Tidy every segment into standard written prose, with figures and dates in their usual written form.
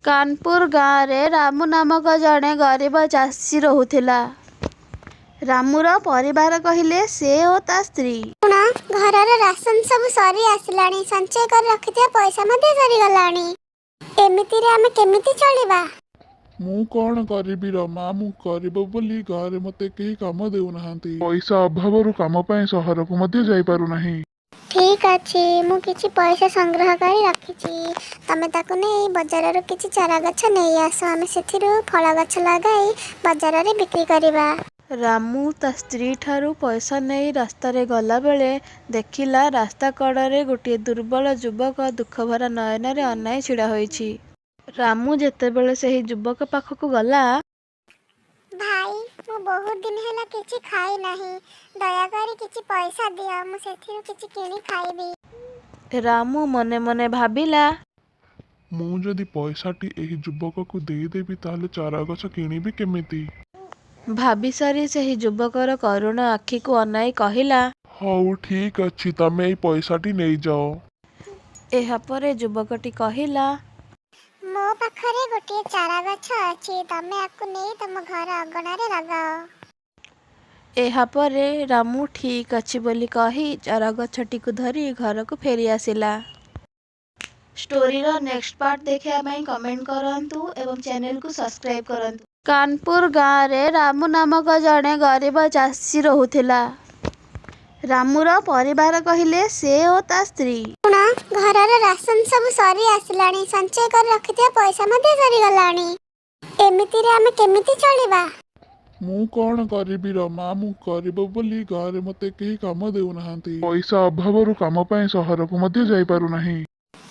कानपुर गाँव रे रामू नामक जड़े गरीब चाषी रोहुथिला। रामूर परिवार कहिले से ओ ता स्त्री घर राशन सब सरी आसलानी, संचय कर रखिथिया पैसा मध्ये सरी गलानी। एमिति रे आमे केमिति चलिबा? मु कौन करिबी रमा, मु करिब बोली गाँव मते केही काम देउ नाहांती। पैसा अभावरु काम पय शहर को मध्ये जाई पारु नाही। ठीक अछि, मु किछि पैसा संग्रह करी रखिछि। तमे ताको नै बाजार रो किछि चारा गछ नै आसो, आमे सेथिरु फल गछ लगाई बाजार रे बिक्री करिबा। रामू ता स्त्री ठारू पैसा नहीं रास्ता रे गला बेले देखिला रास्ता कड़े गोटे दुर्बल युवक दुख भरा नयन रे अनाई छिड़ा होईछि। रामू जेतेबेले सेही युवक पाखकु गला, भाई मु बहुत दिन हैला किछि खाई नाही, दया करी किछि पैसा दिया, मु सेथिरु किछि किनी खाइबी। रामू मने मने भाबिला, मु जदि पैसाटी एही युवक को देई देबी ताले चारा गछ किनिबी केमिति। भाबी सारी सेही युवकर करुण आखि को अनाई कहिला, हौ ठीक अछि, तमे एई पैसाटी नै जाओ। एहा परे युवकटी कहिला, मो पाखरे गोटे चारा गछ अछि, तमे आकु नै तम घर अगणा रे लगाओ। एहा परे रामू ठीक अछि बोली कही चारा गछटी को धरी घर को फेरी आसिला। स्टोरी रो नेक्स्ट पार्ट देखिया ପାଇଁ कमेंट करंतु एवं चैनल को सब्सक्राइब करंतु। कानपुर गाँव रे रामू नामक जड़े गरीब चाषी रोहुथिला। रामूर परिवार कहिले से ओ ता स्त्री घर राशन सब सरी आसलानी, संचय कर रखिथिया पैसा मध्ये सरी गलानी। एमिति रे आमे केमिति चलिबा? मु कौन करिबी रमा, मु करिब बोली गाँव मते केही काम देउ नाहांती। पैसा अभावरु काम पय शहर को मध्ये जाई पारु नाही।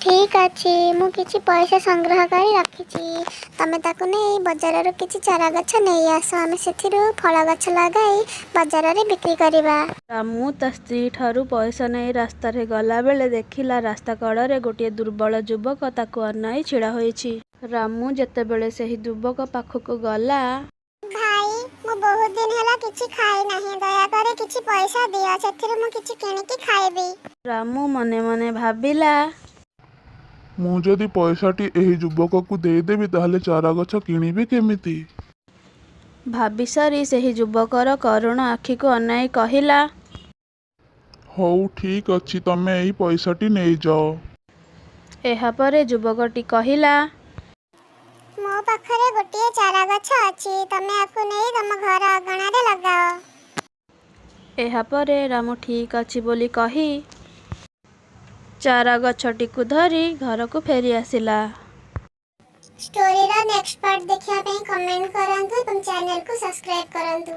ठीक अछि, मु किछि पैसा संग्रह करी रखिछि। तमे ताको नै बाजार रो किछि चारा गछ नै आसो, आमे सेथिरु फल गछ लगाई बाजार रे बिक्री करिबा। रामू ता स्त्री ठारू पैसा नहीं रास्ता रे गला बेले देखिला रास्ता कड़े गोटे दुर्बल युवक ताको अनाई छिड़ा होईछि। रामू जेतेबेले सेही युवक पाखकु गला, भाई मु बहुत दिन हैला किछि खाई नाही, दया करी किछि पैसा दिया, सेथिरु मु किछि किनी की खाइबी। रामू मने मने भाबिला, मु जदि पैसाटी एही युवक को देई देबी ताले चारा गछ किनिबी केमिति। भाबी सारी सेही युवकर करुण आखि को अनाई कहिला, हौ ठीक अछि, तमे एई पैसाटी नै जाओ। एहा परे युवकटी कहिला, मो पाखरे गोटे चारा गछ अछि, तमे आकु नै तम घर अगणा रे लगाओ। एहा परे रामू ठीक अछि बोली कही चारा गछटी को धरी घर को फेरी आसिला। स्टोरी रा नेक्स्ट पार्ट देखिया ପାଇଁ कमेंट करंतु, तुम चैनल को सब्सक्राइब करंतु।